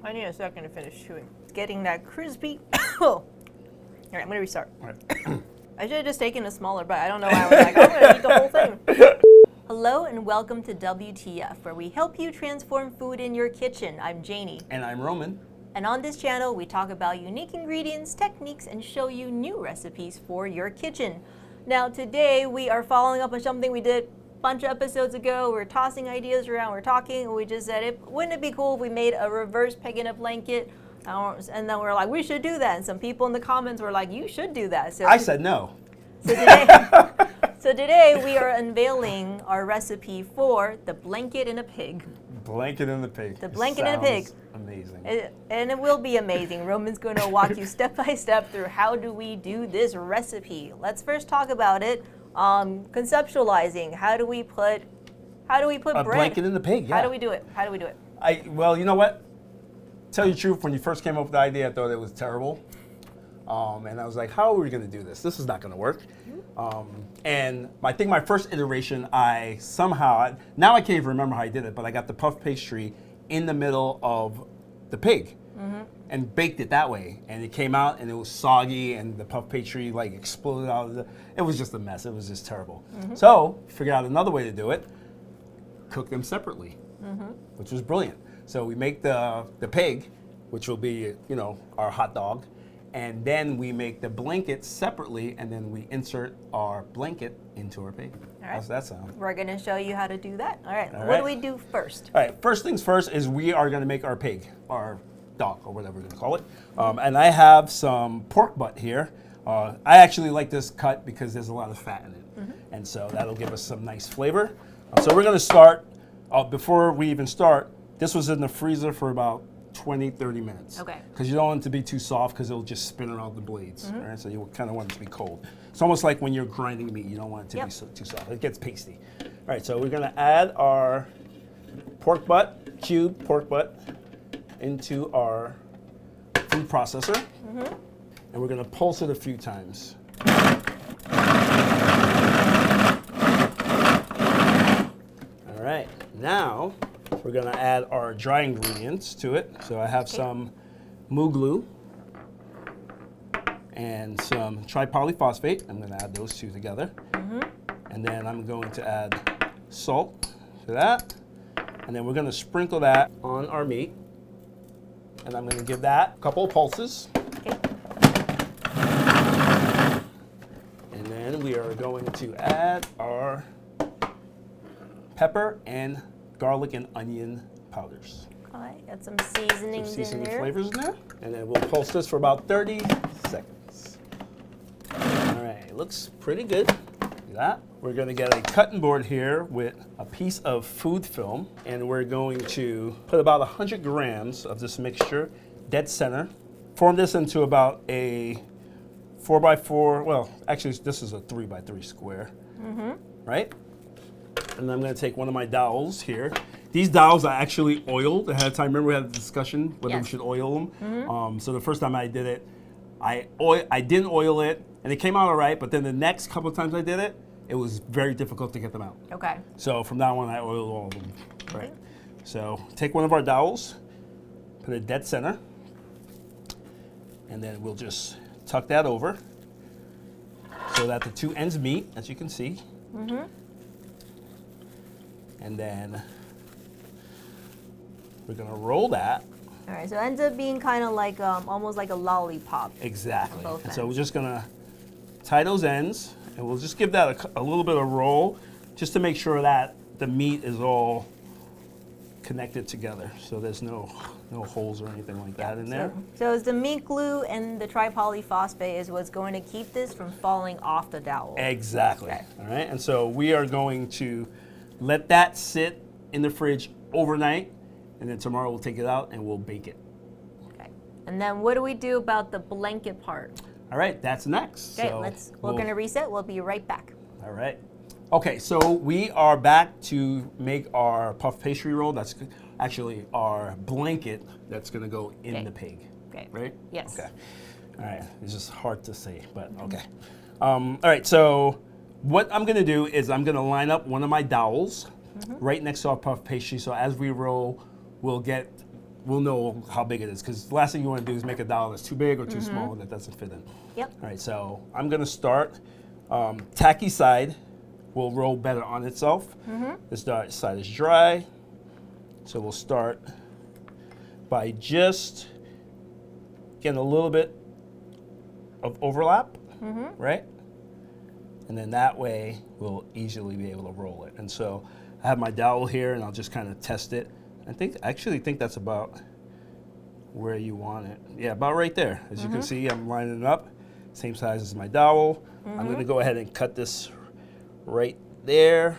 I need a second to finish chewing. Getting that crispy. All right, I'm gonna restart. All right. I should have just taken a smaller bite. I don't know why I was like, I'm gonna eat the whole thing. Hello and welcome to WTF, where we help you transform food in your kitchen. I'm Janie. And I'm Roman. And on this channel, we talk about unique ingredients, techniques, and show you new recipes for your kitchen. Now today, we are following up on something we did a bunch of episodes ago. We're tossing ideas around, we're talking, and we just said, wouldn't it be cool if we made a reverse peg in a blanket? And then we're like, we should do that. And some people in the comments were like, you should do that. So I said no. So today we are unveiling our recipe for the blanket in a pig. Blanket in the pig. The blanket in a pig. Amazing. And it will be amazing. Roman's going to walk you step by step through how do we do this recipe. Let's first talk about it. Conceptualizing. How do we put a bread? Blanket in the pig. Yeah. How do we do it? How do we do it? Well, you know what? Tell you the truth, when you first came up with the idea, I thought it was terrible. And I was like, how are we going to do this? This is not going to work. And I think my first iteration, now I can't even remember how I did it, but I got the puff pastry in the middle of the pig and baked it that way. And it came out and it was soggy and the puff pastry like exploded out of it was just a mess. It was just terrible. So figured out another way to do it, cook them separately, which was brilliant. So we make the pig, which will be, our hot dog. And then we make the blanket separately, and then we insert our blanket into our pig. All right. How's that sound? We're going to show you how to do that. All right. All What right. do we do first? All right. First things first is we are going to make our pig, our dog, or whatever we're going to call it. And I have some pork butt here. I actually like this cut because there's a lot of fat in it. And so that'll give us some nice flavor. So we're going to start, before we even start, this was in the freezer for about 20, 30 minutes. Okay. Because you don't want it to be too soft because it'll just spin around the blades. Right? So you kind of want it to be cold. It's almost like when you're grinding meat, you don't want it to be too soft. It gets pasty. All right, so we're gonna add our pork butt, cubed pork butt, into our food processor. And we're gonna pulse it a few times. All right, now, we're gonna add our dry ingredients to it. So I have some Moo Glue and some Tripolyphosphate. I'm gonna add those two together. And then I'm going to add salt to that. And then we're gonna sprinkle that on our meat. And I'm gonna give that a couple of pulses. Okay. And then we are going to add our pepper and garlic and onion powders. All right, got some seasonings in Seasoning there. flavors in there. And then we'll pulse this for about 30 seconds. All right, looks pretty good. Look at that. We're gonna get a cutting board here with a piece of food film, and we're going to put about 100 grams of this mixture, dead center. Form this into about a 4x4, well, actually this is a 3x3 square, right? And I'm going to take one of my dowels here. These dowels are actually oiled ahead of time. Remember we had a discussion whether we should oil them? So the first time I did it, I didn't oil it, and it came out all right, but then the next couple of times I did it, it was very difficult to get them out. Okay. So from now on, I oiled all of them. Right. So take one of our dowels, put it dead center, and then we'll just tuck that over so that the two ends meet, as you can see. And then we're gonna roll that. All right, so it ends up being kind of like almost like a lollipop. Exactly. On both And so ends. we're just gonna tie those ends, and we'll just give that a little bit of roll, just to make sure that the meat is all connected together, so there's no holes or anything like that in there. So it's the meat glue and the tripolyphosphate is what's going to keep this from falling off the dowel. Exactly. Okay. All right, and so we are going to let that sit in the fridge overnight, and then tomorrow we'll take it out and we'll bake it. Okay. And then what do we do about the blanket part? All right, that's next. Okay, So we're going to reset. We'll be right back. All right. Okay, so we are back to make our puff pastry roll. That's actually our blanket that's going to go in the pig. Okay. Right? Yes. Okay. All right. It's just hard to say, but okay. All right, so what I'm going to do is I'm going to line up one of my dowels right next to our puff pastry. So as we roll, we'll we'll know how big it is, because the last thing you want to do is make a dowel that's too big or too small that doesn't fit in. Yep. All right, so I'm going to start. Tacky side will roll better on itself. This side is dry, so we'll start by just getting a little bit of overlap, right? And then that way we'll easily be able to roll it. And so I have my dowel here, and I'll just kind of test it. I actually think that's about where you want it. Yeah, about right there. As you can see, I'm lining it up, same size as my dowel. I'm going to go ahead and cut this right there.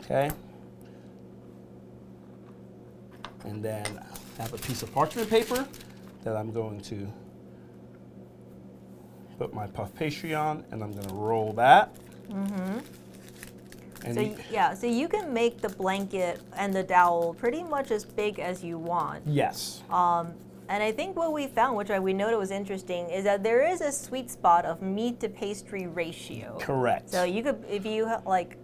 Okay. And then I have a piece of parchment paper that I'm going to put my puff pastry on, and I'm going to roll that. And so you can make the blanket and the dowel pretty much as big as you want. yes. And I think what we found, which we noted was interesting, is that there is a sweet spot of meat to pastry ratio. Correct. So you could, if you like,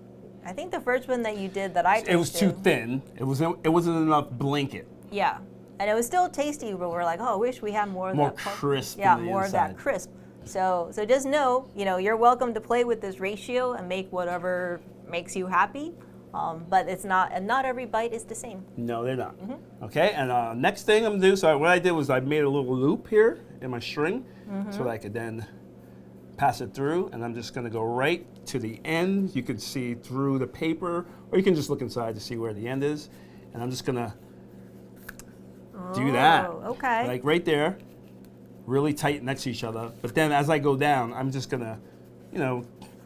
I think the first one that you did that I tasted, It was too thin. It wasn't enough blanket. Yeah, and it was still tasty, but we're like, oh, I wish we had more of More that crisp Yeah, in the more of that inside. crisp. So just know, you're welcome to play with this ratio and make whatever makes you happy. But it's not, and not every bite is the same. No, they're not. Okay, and next thing I'm gonna do, so what I did was I made a little loop here in my string so that I could then pass it through, and I'm just gonna go right to the end. You can see through the paper, or you can just look inside to see where the end is. And I'm just gonna do that. Okay. Like right there, really tight next to each other. But then as I go down, I'm just gonna,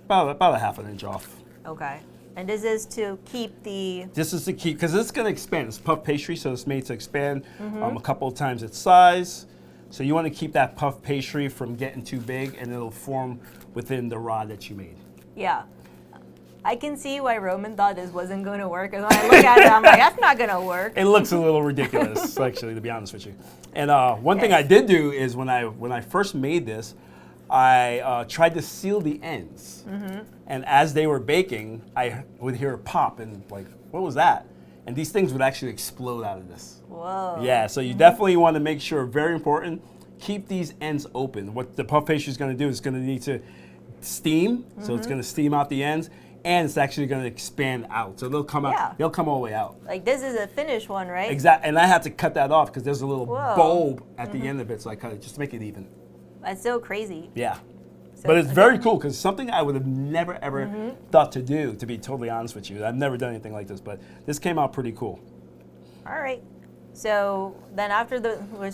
about a half an inch off. Okay. And this is to keep the... This is to keep, because it's going to expand. It's puff pastry, so it's made to expand a couple of times its size. So you want to keep that puff pastry from getting too big, and it'll form within the rod that you made. Yeah. I can see why Roman thought this wasn't going to work. Because when I look at it, I'm like, that's not going to work. It looks a little ridiculous, actually, to be honest with you. And one thing I did do is when I first made this, I tried to seal the ends. And as they were baking, I would hear a pop and like, what was that? And these things would actually explode out of this. Whoa. Yeah, so you definitely want to make sure, very important, keep these ends open. What the puff pastry is going to do is going to need to steam, so it's going to steam out the ends, and it's actually going to expand out. So they'll come out, they'll come all the way out. Like this is a finished one, right? Exactly, and I had to cut that off because there's a little Whoa. bulb at the end of it, so I cut it just to make it even. That's so crazy. Yeah. So, But it's very cool because something I would have never ever thought to do, to be totally honest with you. I've never done anything like this, but this came out pretty cool. All right. So then after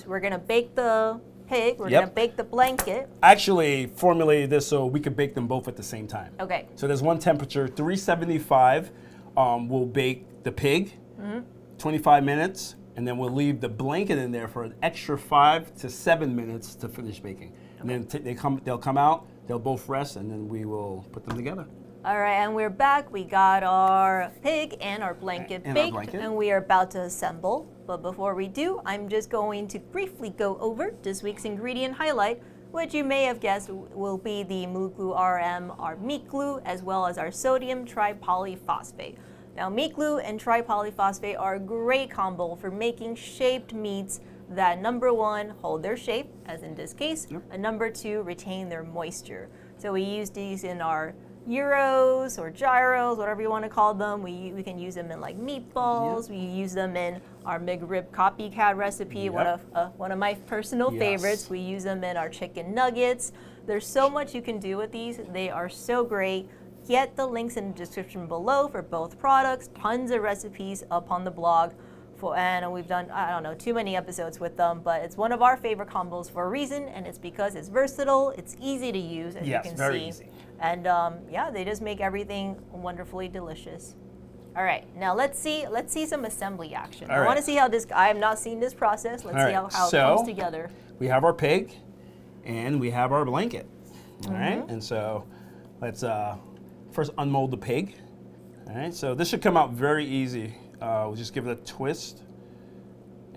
we're going to bake the pig, we're going to bake the blanket. I actually formulated this so we could bake them both at the same time. Okay. So there's one temperature, 375. We'll bake the pig, 25 minutes, and then we'll leave the blanket in there for an extra 5 to 7 minutes to finish baking. And then they'll come out, they'll both rest, and then we will put them together. All right, and we're back. We got our pig and our blanket baked, and we are about to assemble. But before we do, I'm just going to briefly go over this week's ingredient highlight, which you may have guessed will be the Moo Gloo RM, our meat glue, as well as our sodium tripolyphosphate. Now, meat glue and tripolyphosphate are a great combo for making shaped meats that, number one, hold their shape, as in this case, and number two, retain their moisture. So we use these in our gyros or gyros, whatever you want to call them. We can use them in like meatballs. We use them in our McRib copycat recipe, one of my personal favorites. We use them in our chicken nuggets. There's so much you can do with these. They are so great. Get the links in the description below for both products. Tons of recipes up on the blog. And we've done, I don't know, too many episodes with them, but it's one of our favorite combos for a reason, and it's because it's versatile, it's easy to use, as you can very see. Easy. And they just make everything wonderfully delicious. All right, now let's see some assembly action. I want to see how I have not seen this process. Let's see how it comes together. We have our pig, and we have our blanket. All right, and so let's first unmold the pig. All right, so this should come out very easy. We'll just give it a twist,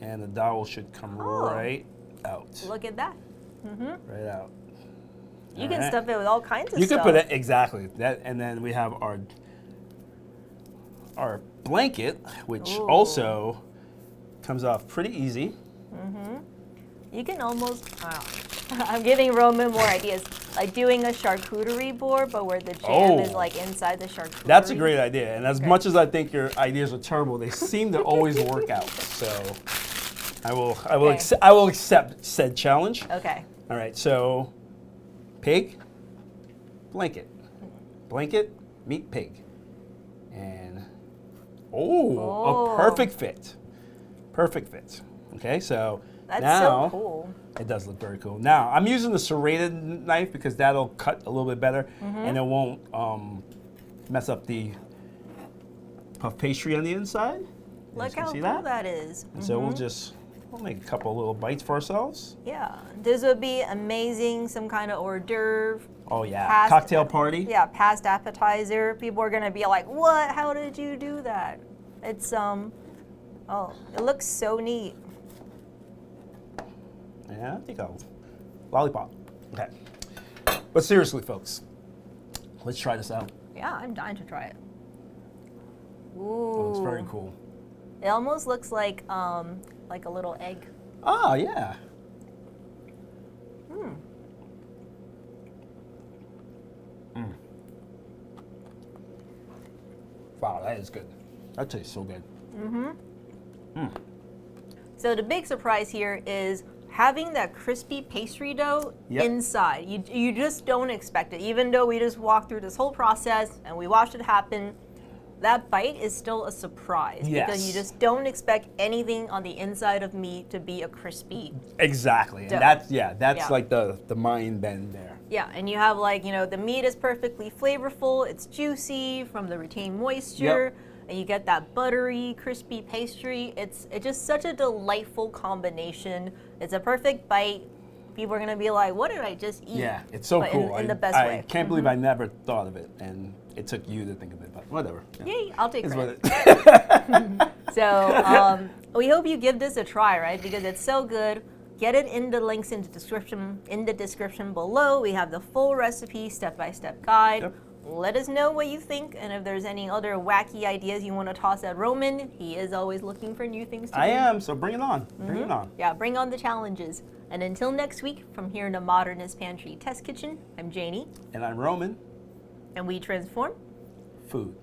and the dowel should come right out. Look at that. Right out. You can stuff it with all kinds of stuff. You can put it, exactly. That, and then we have our blanket, which also comes off pretty easy. You can almost, I'm giving Roman more ideas, like doing a charcuterie board, but where the jam is like inside the charcuterie. That's a great idea. And as much as I think your ideas are terrible, they seem to always work out. So I will accept said challenge. Okay. All right, so pig, blanket, meat, pig. And, a perfect fit. Perfect fit. Okay, so that's now, so cool. It does look very cool. Now, I'm using the serrated knife because that'll cut a little bit better and it won't mess up the puff pastry on the inside. Look how cool that is. And so we'll make a couple little bites for ourselves. Yeah, this would be amazing, some kind of hors d'oeuvre. Oh yeah, cocktail party. Yeah, past appetizer. People are gonna be like, what, how did you do that? It's, oh, it looks so neat. Yeah, I think I'll lollipop. Okay. But seriously, folks, let's try this out. Yeah, I'm dying to try it. Ooh. Oh, it's very cool. It almost looks like a little egg. Oh, yeah. Wow, that is good. That tastes so good. So the big surprise here is having that crispy pastry dough inside. You just don't expect it. Even though we just walked through this whole process and we watched it happen, that bite is still a surprise because you just don't expect anything on the inside of meat to be a crispy Exactly. dough. And that's like the mind bend there. Yeah, and you have like, the meat is perfectly flavorful, it's juicy from the retained moisture, and you get that buttery, crispy pastry. It's just such a delightful combination. It's a perfect bite. People are gonna be like, what did I just eat? Yeah, it's so but cool. In the best way. I can't believe I never thought of it, and it took you to think of it, but whatever. Yeah. Yay, I'll take credit. It. So we hope you give this a try, right? Because it's so good. Get it in the links in the description below. We have the full recipe, step-by-step guide. Yep. Let us know what you think, and if there's any other wacky ideas you want to toss at Roman, he is always looking for new things to do. I am, so bring it on. Bring it on. Yeah, bring on the challenges. And until next week, from here in the Modernist Pantry Test Kitchen, I'm Janie. And I'm Roman. And we transform Food.